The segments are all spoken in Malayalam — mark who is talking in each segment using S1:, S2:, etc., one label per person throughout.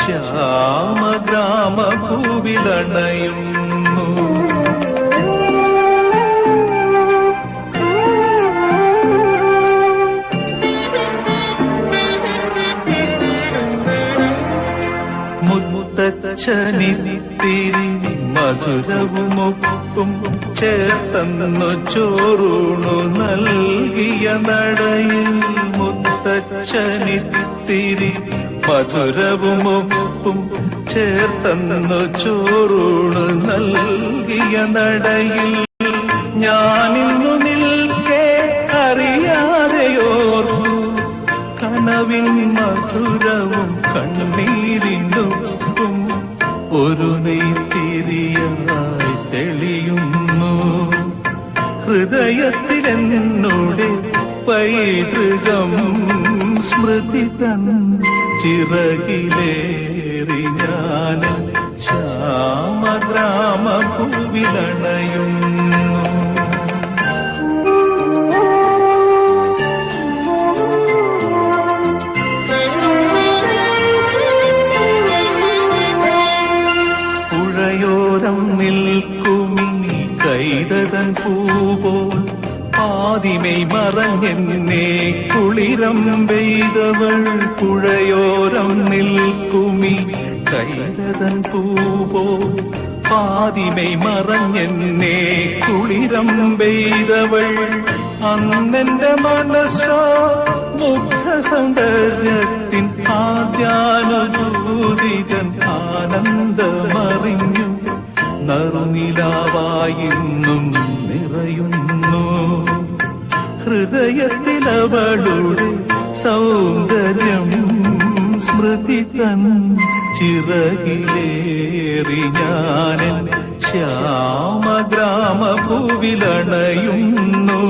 S1: ശ്യാമഗ്രാമഭൂവിലണയുന്നു. മുത്തച്ഛനിത്തിരി മധുരവുമൊപ്പും ചേർത്തന്നു ചോറൂണു നൽകിയ നടയിൽ. മുത്തച്ഛനിത്തിരി മധുരവുമൊപ്പും ചേർത്തന്നു ചോറൂണു നൽകിയ നടയിൽ. ഞാനിന്നു നിൽക്കെ അറിയാതെയോർന്നു കനവിൻ മധുരവും കണ്ണീരിനൊപ്പും ഒരു നെയ്ത്തിരിയായി തെളിയുന്നു. ഹൃദയത്തിലെന്നോടെ പൈതൃകം സ്മൃതി തൻ ചിറകിലേറി ഞാൻ ശ്യാമഗ്രാമഭൂവിലണയുന്നു. പുഴയോരം നിൽക്കുമീ കൈതതൻ പൂപോൽ ആദിമൈ മറഞ്ഞെന്നെ കുളിരം പെയ്തവൾ. പുഴയോരം നിൽക്കുമീ കൈതതൻ പൂപോൽ ആദിമൈ മറഞ്ഞെന്നെ കുളിരം പെയ്തവൾ. അന്നെന്റെ മനസ്സോ മുഗ്ധ സൗന്ദര്യത്തിൻ ആദ്യാനുഭൂതിതൻ ആനന്ദമറിഞ്ഞു. നറുനിലാവായിന്നും നിറയുന്നു ഹൃദയത്തിലവളുടെ സൗന്ദര്യം. സ്മൃതി തൻ ചിറകിലേറി ഞാൻ ശ്യാമഗ്രാമഭൂവിലണയുന്നു.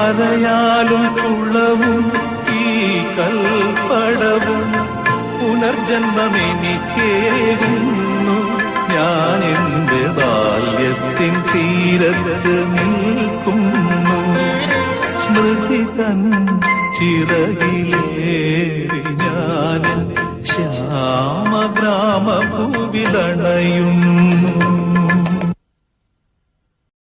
S1: അരയാലും കുളവും ഈ കൽപ്പടവും പുനർജന്മമെനിക്കേകുന്നു. ഞാൻ എന്റെ ബാല്യത്തിൻ തീരത്ത് നിൽക്കുന്നു. സ്മൃതി തൻ ചിറകിലേറി ഞാൻ ശ്യാമഗ്രാമഭൂവിലണയുന്നു.